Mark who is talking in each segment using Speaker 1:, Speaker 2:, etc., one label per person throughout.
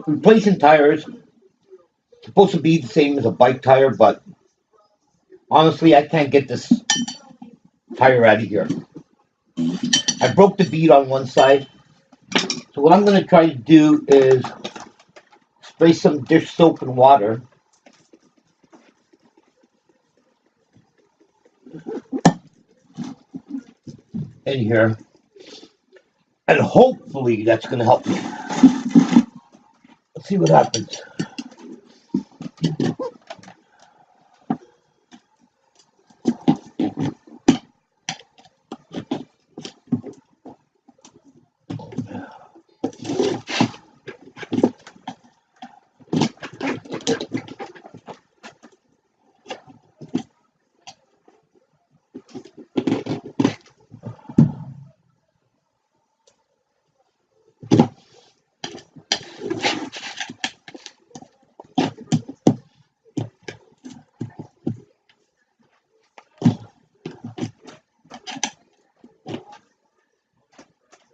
Speaker 1: Replacing tires supposed to be the same as a bike tire, but honestly, I can't get this tire out of here. I broke the bead on one side, so what I'm going to try to do is spray some dish soap and water in here, and hopefully that's going to help me. Let's see what happens.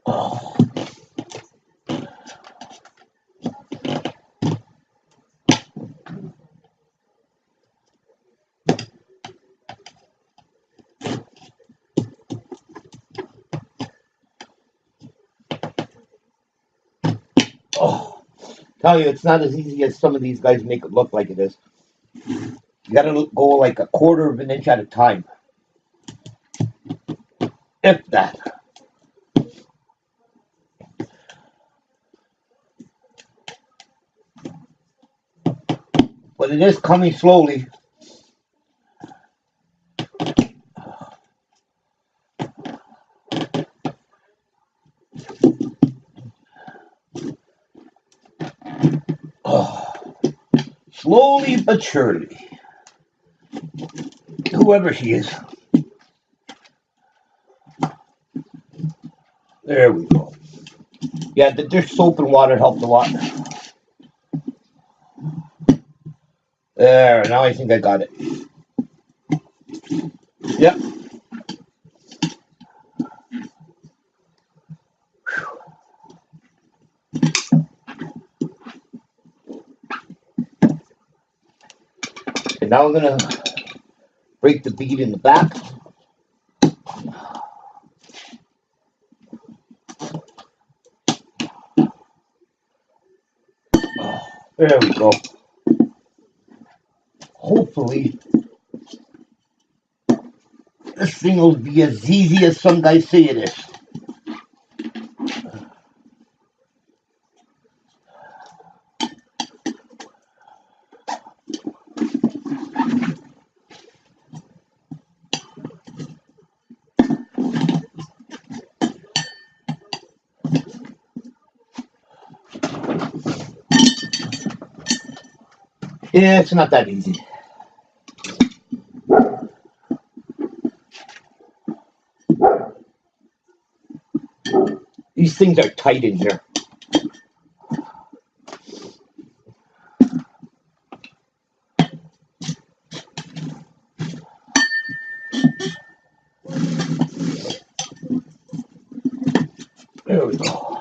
Speaker 1: Oh. Oh, tell you, it's not as easy as some of these guys make it look like it is. You got to go like a quarter of an inch at a time, if that. But it is coming slowly. Oh, slowly but surely. Whoever she is. There we go. Yeah, the dish soap and water helped a lot. There, now I think I got it. Yep. And now I'm going to break the bead in the back. There we go. Hopefully, this thing will be as easy as some guys say it is. Yeah, it's not that easy. These things are tight in here. There we go.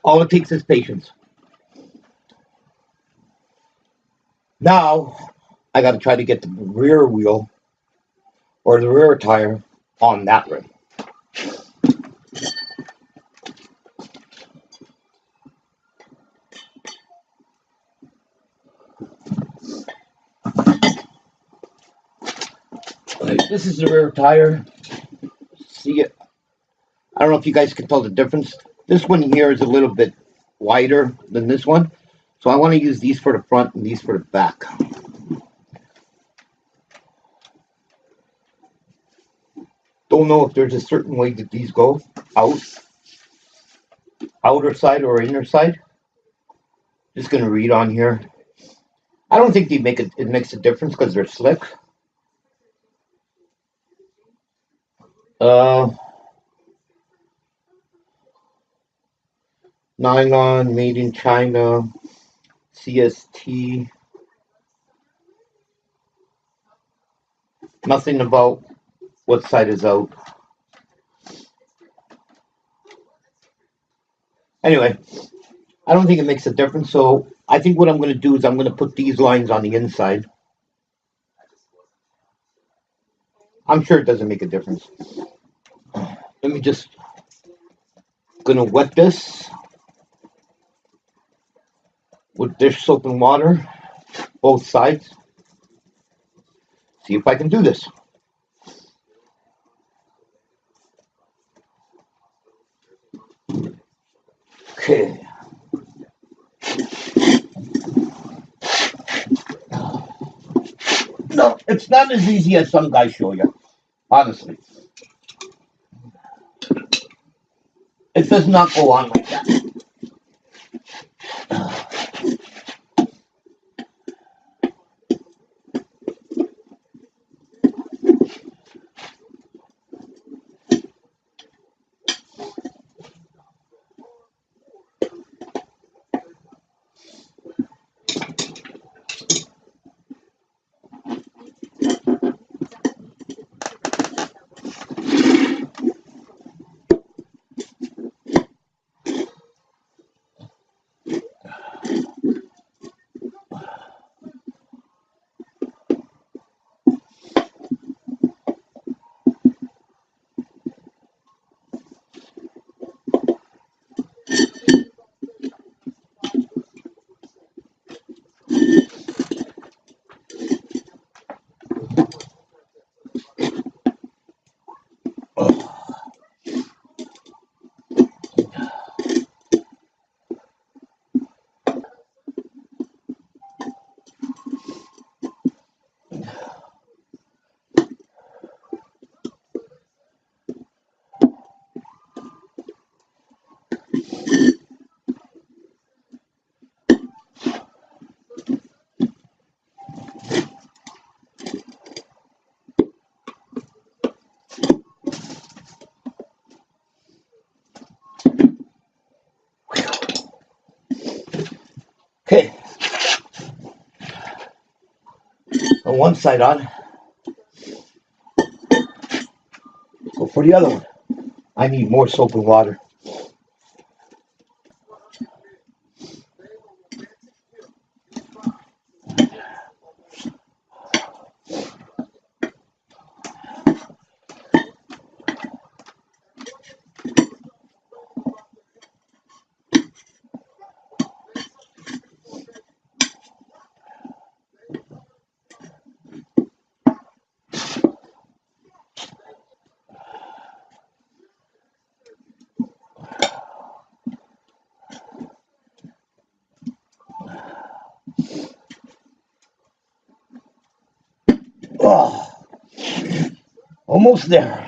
Speaker 1: All it takes is patience. Now, I got to try to get the rear wheel or the rear tire on that rim. Right, this is the rear tire. See it? I don't know if you guys can tell the difference. This one here is a little bit wider than this one. So I want to use these for the front and these for the back. Don't know if there's a certain way that these go out, outer side or inner side. Just gonna read on here. I don't think it makes a difference because they're slick. Uh, Nylon, made in China, CST. Nothing about what side is out. Anyway, I don't think it makes a difference. So I think what I'm going to do is I'm going to put these lines on the inside. I'm sure it doesn't make a difference. Let me just gonna wet this with dish soap and water, both sides. See if I can do this. Okay. No, it's not as easy as some guys show you, honestly. It does not go on like that. Okay. On one side on. Go for the other one. I need more soap and water. Oh, almost there.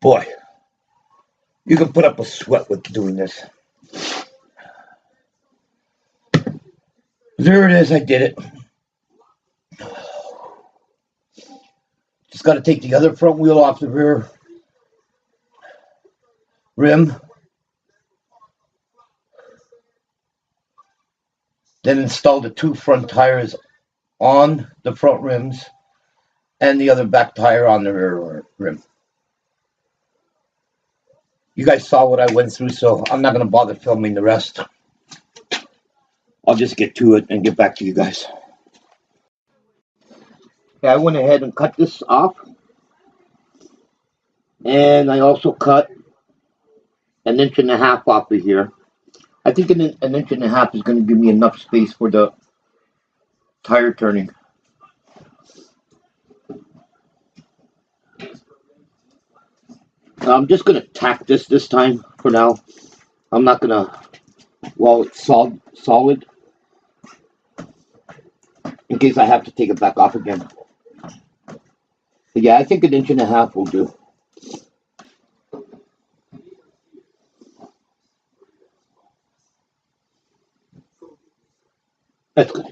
Speaker 1: Boy, you can put up a sweat with doing this. There it is, I did it. Just got to take the other front wheel off the rear rim. Then install the two front tires on the front rims and the other back tire on the rear rim. You guys saw what I went through, so I'm not going to bother filming the rest. I'll just get to it and get back to you guys. Okay, I went ahead and cut this off. And I also cut an inch and a half off of here. I think an inch and a half is going to give me enough space for the tire turning. I'm just going to tack this time for now. I'm not going to, while it's solid, in case I have to take it back off again. But yeah, I think an inch and a half will do. That's good.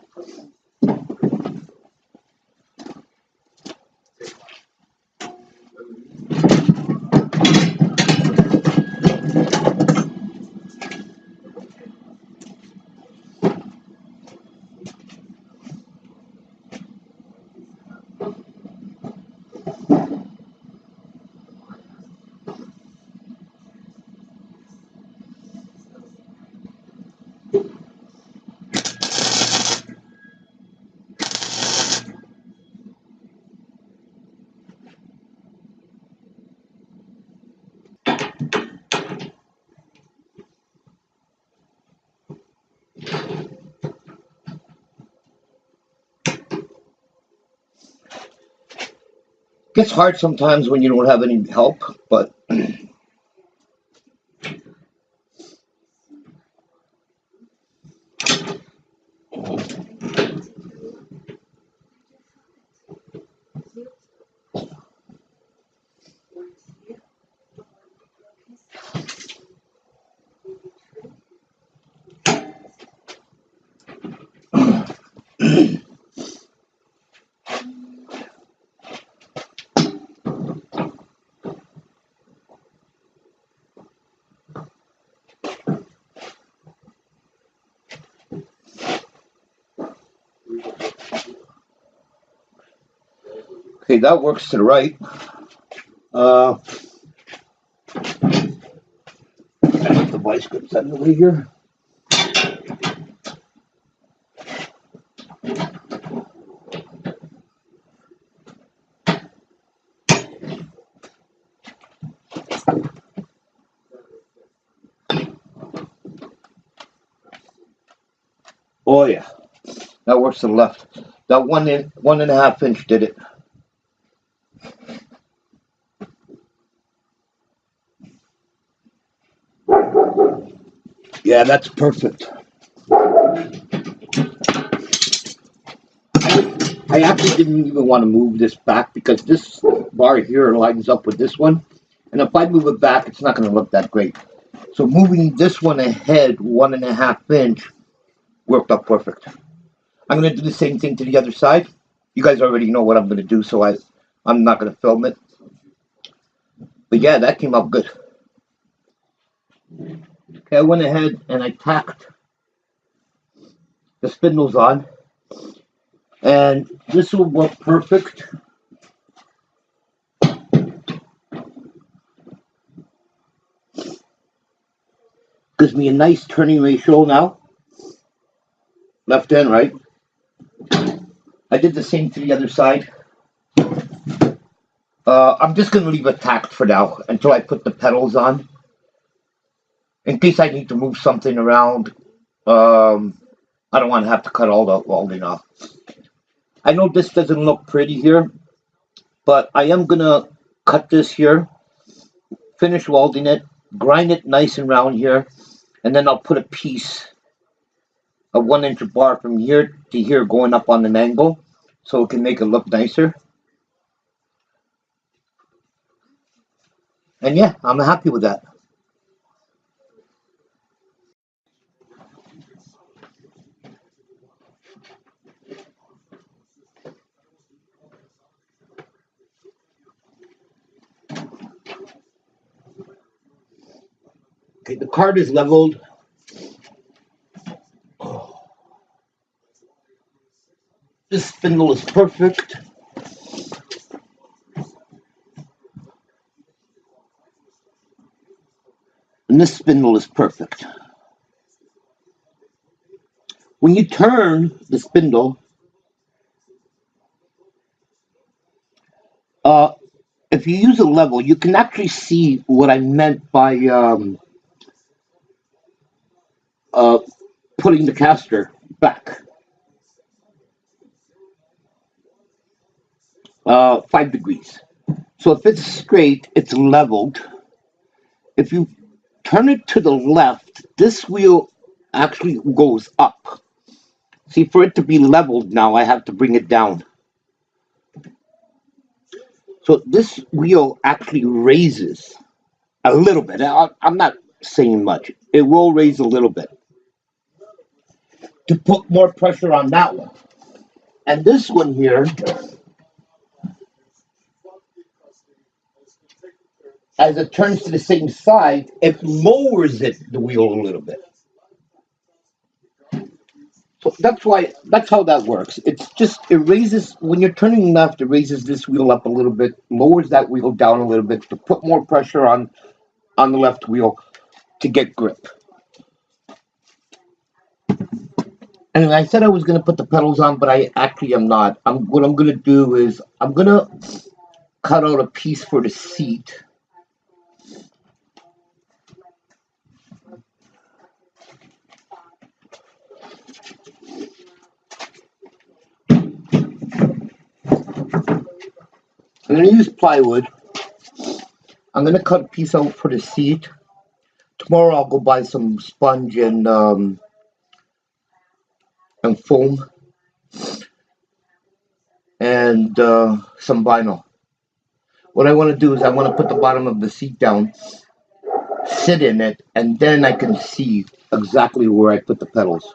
Speaker 1: Gets hard sometimes when you don't have any help, but okay, that works to the right. I put the vice grips out of the way here. Oh yeah, that works to the left. That 1.5 inch did it. Yeah, that's perfect. I actually didn't even want to move this back because this bar here lines up with this one. And if I move it back, it's not going to look that great. So moving this one ahead 1.5 inch worked out perfect. I'm going to do the same thing to the other side. You guys already know what I'm going to do, so I'm not going to film it. But yeah, that came out good. Okay, I went ahead and I tacked the spindles on. And this will work perfect. Gives me a nice turning ratio now. Left and right. I did the same to the other side. I'm just going to leave it tacked for now until I put the pedals on. In case I need to move something around, I don't want to have to cut all the welding off. I know this doesn't look pretty here, but I am going to cut this here, finish welding it, grind it nice and round here, and then I'll put a piece of 1 inch bar from here to here going up on an angle so it can make it look nicer. And yeah, I'm happy with that. Okay, the cart is leveled. this spindle is perfect. And this spindle is perfect. When you turn the spindle, if you use a level, you can actually see what I meant by uh, putting the caster back 5 degrees. So if it's straight, it's leveled. If you turn it to the left, this wheel actually goes up. See, for it to be leveled now, I have to bring it down. So this wheel actually raises a little bit. I'm not saying much. It will raise a little bit to put more pressure on that one. And this one here, as it turns to the same side, it lowers the wheel a little bit. So that's how that works. It raises, when you're turning left, it raises this wheel up a little bit, lowers that wheel down a little bit to put more pressure on the left wheel to get grip. Anyway, I said I was going to put the pedals on, but I actually am not. What I'm going to do is I'm going to cut out a piece for the seat. I'm going to use plywood. I'm going to cut a piece out for the seat. Tomorrow I'll go buy some sponge and foam and some vinyl. What I want to do is I want to put the bottom of the seat down, sit in it, and then I can see exactly where I put the pedals.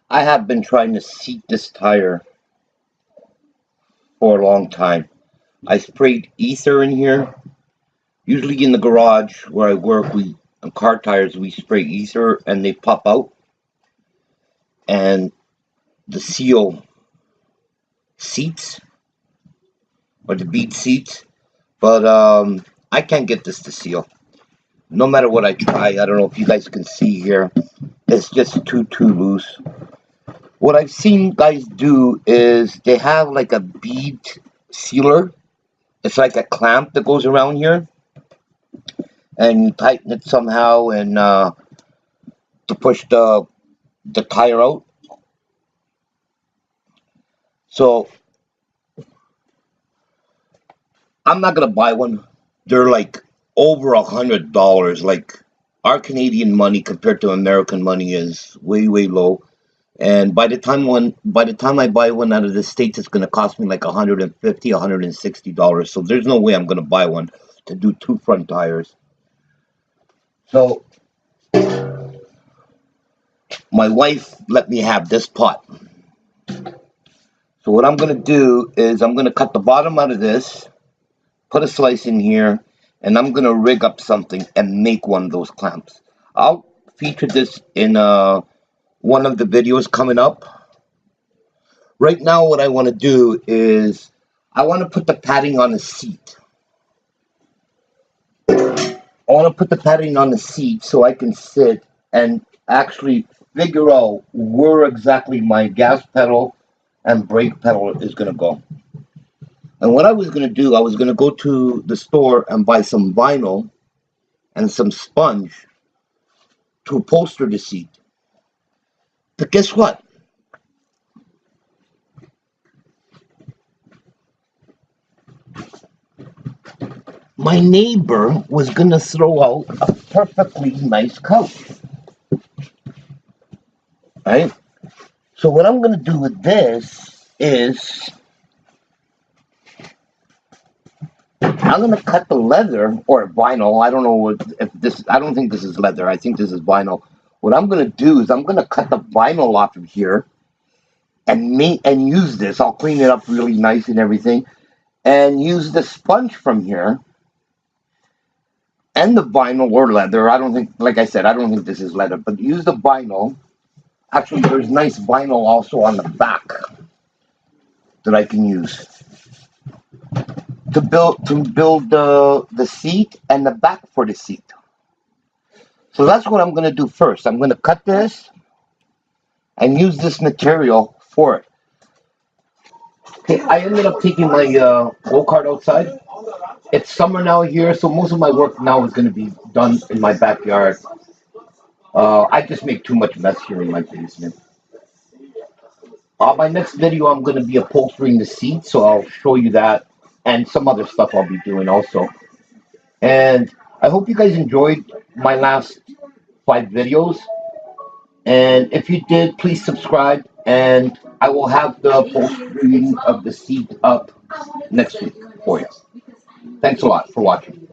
Speaker 1: I have been trying to seat this tire for a long time. I sprayed ether in here. Usually in the garage where I work, on car tires, we spray ether and they pop out. And the seal seats, or the bead seats. But I can't get this to seal. No matter what I try, I don't know if you guys can see here. It's just too loose. What I've seen guys do is they have like a bead sealer. It's like a clamp that goes around here, and you tighten it somehow and to push the tire out. So I'm not gonna buy one. They're like over $100. Like our Canadian money compared to American money is way low. And by the time I buy one out of the States, it's gonna cost me like $150, $160. So there's no way I'm gonna buy one to do 2 front tires. So my wife let me have this pot. So what I'm gonna do is I'm gonna cut the bottom out of this, put a slice in here, and I'm gonna rig up something and make one of those clamps. I'll feature this in one of the videos coming up. Right now what I want to do is I want to put the padding on the seat. I want to put the padding on the seat so I can sit and actually figure out where exactly my gas pedal and brake pedal is going to go. And what I was going to do, I was going to go to the store and buy some vinyl and some sponge to upholster the seat. But guess what? My neighbor was going to throw out a perfectly nice couch. Right? So what I'm going to do with this is I'm going to cut the leather or vinyl. I don't know if this, I don't think this is leather. I think this is vinyl. What I'm going to do is I'm going to cut the vinyl off of here and use this. I'll clean it up really nice and everything. and use the sponge from here and the vinyl or leather. I don't think, like I said, I don't think this is leather, but use the vinyl. Actually, there's nice vinyl also on the back that I can use to build the seat and the back for the seat. So that's what I'm going to do first. I'm going to cut this and use this material for it. Okay, I ended up taking my go-kart outside. It's summer now here, so most of my work now is going to be done in my backyard. I just make too much mess here in my basement. My next video, I'm going to be upholstering the seat, so I'll show you that and some other stuff I'll be doing also. And I hope you guys enjoyed my last 5 videos. And if you did, please subscribe. And I will have the upholstering of the seat up next week for you. Thanks a lot for watching.